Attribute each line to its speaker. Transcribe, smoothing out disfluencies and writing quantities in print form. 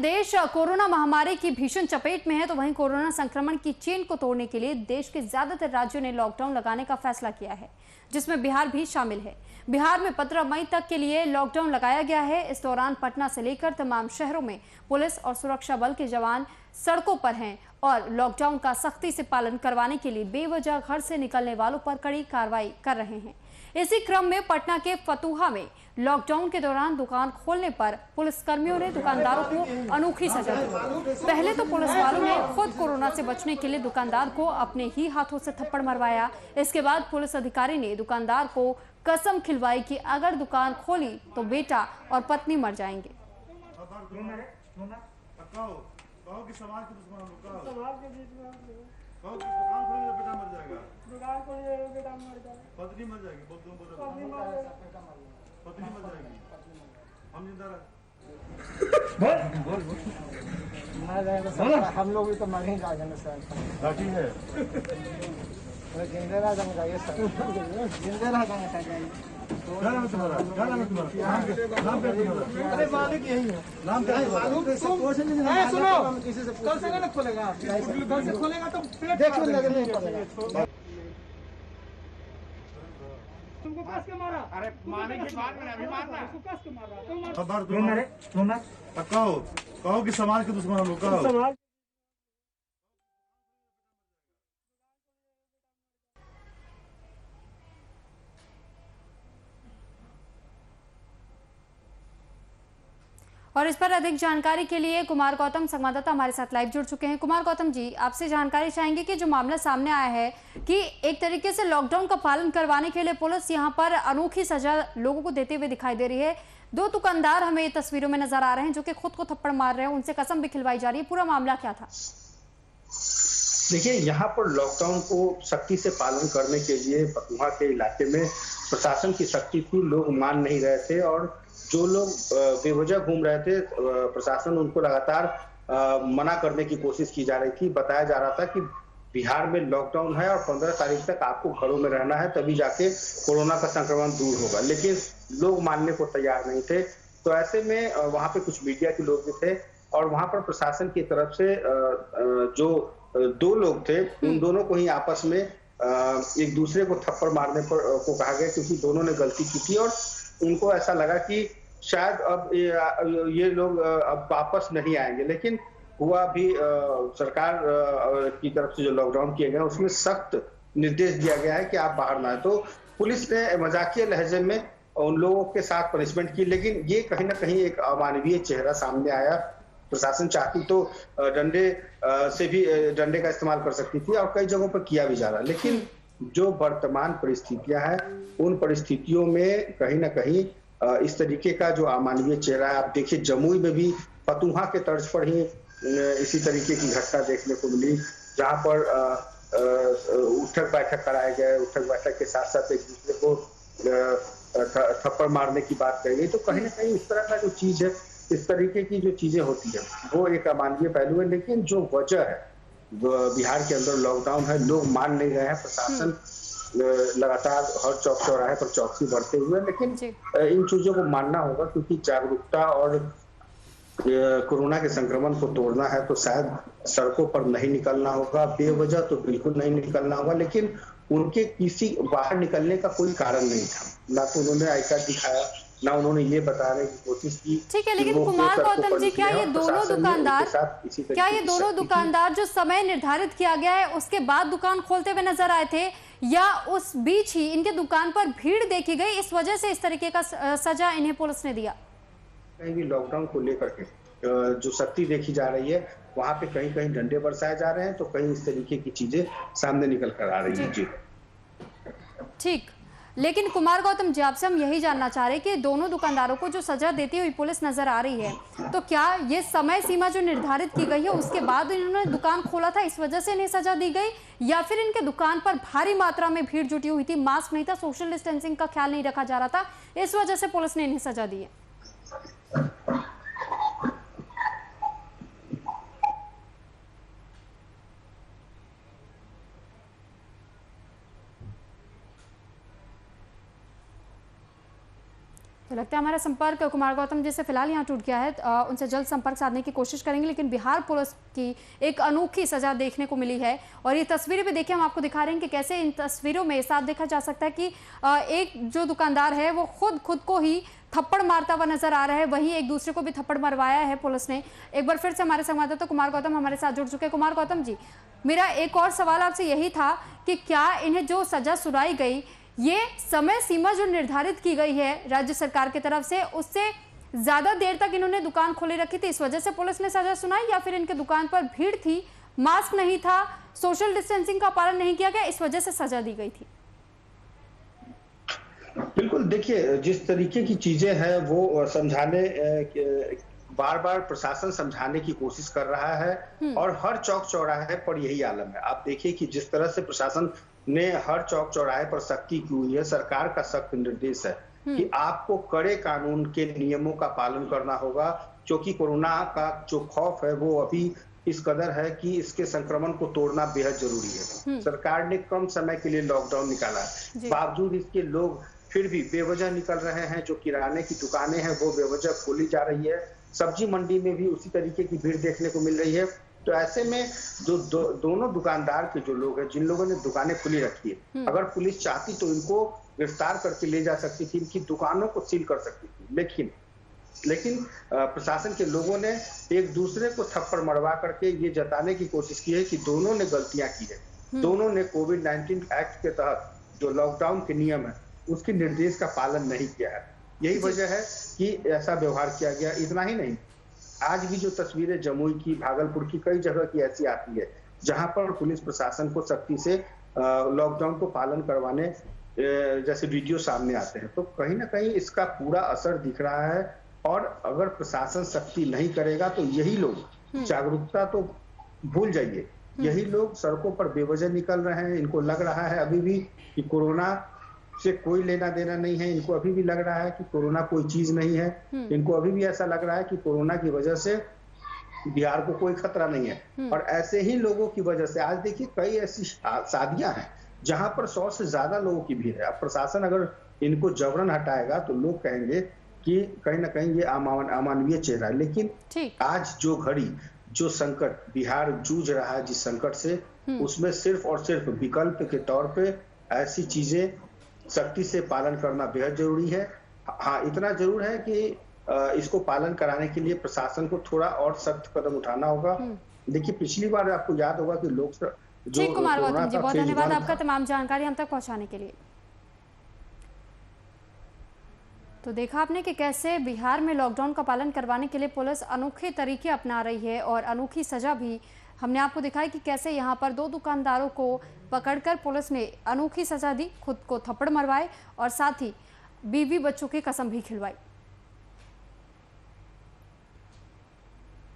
Speaker 1: देश कोरोना महामारी की भीषण चपेट में है, तो वहीं कोरोना संक्रमण की चेन को तोड़ने के लिए देश के ज्यादातर राज्यों ने लॉकडाउन लगाने का फैसला किया है, जिसमें बिहार भी शामिल है। बिहार में 15 मई तक के लिए लॉकडाउन लगाया गया है। इस दौरान पटना से लेकर तमाम शहरों में पुलिस और सुरक्षा बल के जवान सड़कों पर हैं और लॉकडाउन का सख्ती से पालन करवाने के लिए बेवजह घर से निकलने वालों पर कड़ी कार्रवाई कर रहे हैं। इसी क्रम में पटना के फतुहा में लॉकडाउन के दौरान दुकान खोलने पर पुलिसकर्मियों ने दुकानदारों को अनोखी सजा दी। पहले तो पुलिस वालों ने खुद कोरोना से बचने के लिए दुकानदार को अपने ही हाथों से थप्पड़ मरवाया। इसके बाद पुलिस अधिकारी ने दुकानदार को कसम खिलवाई कि अगर दुकान खोली तो बेटा और पत्नी मर जाएंगे।
Speaker 2: पत्नी मर जाएगी, हम जिंदा
Speaker 3: बोल हम लोग भी तो मर ही जाएंगे सर।
Speaker 2: लाठी है
Speaker 3: जिंदे रह जाएंगे सर, जिंदे रह जाएंगे।
Speaker 2: क्या नाम है तुम्हारा? क्या नाम है तुम्हारा? नाम क्या है तुम्हारा?
Speaker 3: अरे मालिक यही है।
Speaker 2: नाम क्या है?
Speaker 3: सुनो, कल से नहीं खोलेगा, कल से खोलेगा तो देख नहीं पड़ेगा। तुमको कस के मारा? अरे मारने के बाद मैंने अभी मारना। उसको कस के मारा।
Speaker 2: तुम मारे? कहो कि समाज के दुश्मन हम लोग कहो।
Speaker 1: और इस पर अधिक जानकारी के लिए कुमार गौतम संवाददाता हमारे साथ लाइव जुड़ चुके हैं। कुमार गौतम जी, आपसे जानकारी चाहेंगे कि जो मामला सामने आया है कि एक तरीके से लॉकडाउन का पालन करवाने के लिए पुलिस यहां पर अनोखी सजा लोगों को देते हुए दिखाई दे रही है। 2 दुकानदार हमें ये तस्वीरों में नजर आ रहे हैं जो कि खुद को थप्पड़ मार रहे हैं, उनसे कसम भी खिलवाई जा रही है। पूरा मामला क्या था?
Speaker 4: देखिए, यहाँ पर लॉकडाउन को सख्ती से पालन करने के लिए फतुहा के इलाके में प्रशासन की सख्ती थी, लोग मान नहीं रहे थे और जो लोग बेवजह घूम रहे थे प्रशासन उनको लगातार मना करने की कोशिश की जा रही थी। बताया जा रहा था कि बिहार में लॉकडाउन है और 15 तारीख तक आपको घरों में रहना है, तभी जाके कोरोना का संक्रमण दूर होगा, लेकिन लोग मानने को तैयार नहीं थे। तो ऐसे में वहां पे कुछ मीडिया के लोग भी थे और वहां पर प्रशासन की तरफ से जो 2 लोग थे, उन दोनों को ही आपस में एक दूसरे को थप्पड़ मारने को कहा गया, क्योंकि दोनों ने गलती की थी और उनको ऐसा लगा कि शायद अब ये लोग अब वापस नहीं आएंगे। लेकिन हुआ भी सरकार की तरफ से जो लॉकडाउन किया गया उसमें सख्त निर्देश दिया गया है कि आप बाहर ना आए। तो पुलिस ने मजाकिया लहजे में उन लोगों के साथ पनिशमेंट की, लेकिन ये कहीं ना कहीं एक अमानवीय चेहरा सामने आया। प्रशासन चाहती तो डंडे से भी डंडे का इस्तेमाल कर सकती थी और कई जगहों पर किया भी जा रहा है, लेकिन जो वर्तमान परिस्थितियां हैं उन परिस्थितियों में कहीं ना कहीं इस तरीके का जो अमानवीय चेहरा है, आप देखिए जमुई में भी फतुहा के तर्ज पर ही इसी तरीके की घटना देखने को मिली, जहां पर उठक बैठक कराए गए। उठक बैठक के साथ साथ एक दूसरे को थप्पड़ मारने की बात कही गई। तो कहीं ना कहीं इस तरह का जो चीज है, इस तरीके की जो चीजें होती है वो एक अमानवीय पहलू है, लेकिन जो वजह है बिहार के अंदर लॉकडाउन है, लोग मान नहीं रहे हैं। प्रशासन लगातार हर चौक चौराहे पर चौकसी बढ़ते हुए, लेकिन इन चीजों को मानना होगा, क्योंकि जागरूकता और कोरोना के संक्रमण को तोड़ना है तो शायद सड़कों पर नहीं निकलना होगा, बेवजह तो बिल्कुल नहीं निकलना होगा, लेकिन उनके किसी बाहर निकलने का कोई कारण नहीं था। ना तो उन्होंने आई कार्ड दिखाया, ना उन्होंने ये बताने की कोशिश की।
Speaker 1: ठीक है, लेकिन कुमार गौतम जी, क्या ये दोनों दुकानदार जो समय निर्धारित किया गया है उसके बाद दुकान खोलते हुए नजर आए थे, या उस बीच ही इनके दुकान पर भीड़ देखी गई, इस वजह से इस तरीके का सजा इन्हें पुलिस ने दिया?
Speaker 4: कहीं भी लॉकडाउन को लेकर के जो सख्ती देखी जा रही है वहां पे कहीं कहीं डंडे बरसाए जा रहे हैं, तो कहीं इस तरीके की चीजें सामने निकल कर आ रही है। जी
Speaker 1: ठीक, लेकिन कुमार गौतम जी, आपसे हम यही जानना चाह रहे हैं कि दोनों दुकानदारों को जो सजा देती हुई पुलिस नजर आ रही है, तो क्या ये समय सीमा जो निर्धारित की गई है उसके बाद इन्होंने दुकान खोला था, इस वजह से इन्हें सजा दी गई, या फिर इनके दुकान पर भारी मात्रा में भीड़ जुटी हुई थी, मास्क नहीं था, सोशल डिस्टेंसिंग का ख्याल नहीं रखा जा रहा था, इस वजह से पुलिस ने इन्हें सजा दी है? तो लगता है हमारा संपर्क कुमार गौतम जी से फिलहाल यहाँ टूट गया है। उनसे जल्द संपर्क साधने की कोशिश करेंगे, लेकिन बिहार पुलिस की एक अनोखी सजा देखने को मिली है। और ये तस्वीरें भी देखिए, हम आपको दिखा रहे हैं कि कैसे इन तस्वीरों में साफ देखा जा सकता है कि एक जो दुकानदार है वो खुद को ही थप्पड़ मारता हुआ नजर आ रहा है, वहीं एक दूसरे को भी थप्पड़ मरवाया है पुलिस ने। एक बार फिर से हमारे संवाददाता कुमार गौतम हमारे साथ जुड़ चुके हैं। कुमार गौतम जी, मेरा एक और सवाल आपसे यही था कि क्या इन्हें जो सजा सुनाई गई, ये समय सीमा जो निर्धारित की गई है राज्य सरकार की तरफ से, उससे ज्यादा देर तक इन्होंने दुकान खोले रखी थी, इस वजह से पुलिस ने सजा सुनाई, या फिर इनके दुकान पर भीड़ थी, मास्क नहीं था, सोशल डिस्टेंसिंग का पालन नहीं किया गया, इस वजह से सजा दी गई थी?
Speaker 4: बिल्कुल, देखिए जिस तरीके की चीजें हैं वो समझाने बार बार प्रशासन समझाने की कोशिश कर रहा है और हर चौक चौराहे पर यही आलम है। आप देखिए कि जिस तरह से प्रशासन ने हर चौक चौराहे पर सख्ती की हुई है, सरकार का सख्त निर्देश है कि आपको कड़े कानून के नियमों का पालन करना होगा, क्योंकि कोरोना का जो खौफ है वो अभी इस कदर है कि इसके संक्रमण को तोड़ना बेहद जरूरी है। सरकार ने कम समय के लिए लॉकडाउन निकाला है, बावजूद इसके लोग फिर भी बेवजह निकल रहे हैं। जो किराने की दुकानें हैं वो बेवजह खोली जा रही है, सब्जी मंडी में भी उसी तरीके की भीड़ देखने को मिल रही है। तो ऐसे में जो दोनों दुकानदार के जो लोग हैं, जिन लोगों ने दुकानें खुली रखी है, अगर पुलिस चाहती तो इनको गिरफ्तार करके ले जा सकती थी, इनकी दुकानों को सील कर सकती थी। लेकिन प्रशासन के लोगों ने एक दूसरे को थप्पड़ मरवा करके ये जताने की कोशिश की है कि दोनों ने गलतियां की है। दोनों ने कोविड-19 एक्ट के तहत जो लॉकडाउन के नियम है उसके निर्देश का पालन नहीं किया है। यही वजह है कि ऐसा व्यवहार किया गया। इतना ही नहीं, आज भी जो तस्वीरें जमुई की, भागलपुर की, कई जगह की ऐसी आती है जहां पर पुलिस प्रशासन को सख्ती से लॉकडाउन को पालन करवाने जैसे वीडियो सामने आते हैं, तो कहीं ना कहीं इसका पूरा असर दिख रहा है। और अगर प्रशासन सख्ती नहीं करेगा तो यही लोग, जागरूकता तो भूल जाइए, यही लोग सड़कों पर बेवजह निकल रहे हैं। इनको लग रहा है अभी भी कि कोरोना से कोई लेना देना नहीं है, इनको अभी भी लग रहा है कि कोरोना कोई चीज नहीं है, इनको अभी भी ऐसा लग रहा है कि कोरोना की वजह से बिहार को कोई खतरा नहीं है। और ऐसे ही लोगों की वजह से आज देखिए कई ऐसी शादियां हैं जहां पर 100 से ज्यादा लोगों की भीड़ है। अब प्रशासन अगर इनको जबरन हटाएगा तो लोग कहेंगे कि कहीं ना कहीं ये अमानवीय चेहरा है। लेकिन आज जो घड़ी, जो संकट बिहार जूझ रहा है, जिस संकट से, उसमें सिर्फ और सिर्फ विकल्प के तौर पे ऐसी चीजें सख्ती से पालन करना बेहद जरूरी है। हाँ, इतना जरूर है कि इसको पालन कराने के लिए प्रशासन को थोड़ा और सख्त कदम उठाना होगा। देखिए पिछली बार आपको याद होगा कि लोग
Speaker 1: ठीक, कुमार गौतम जी, बहुत धन्यवाद आपका तमाम जानकारी हम तक पहुंचाने के लिए। तो देखा आपने कि कैसे बिहार में लॉकडाउन का पालन करवाने के लिए पुलिस अनोखे तरीके अपना रही है और अनोखी सजा भी हमने आपको दिखाई कि कैसे यहाँ पर 2 दुकानदारों को पकड़कर पुलिस ने अनोखी सजा दी, खुद को थप्पड़ मरवाए और साथ ही बीवी बच्चों की कसम भी खिलवाई।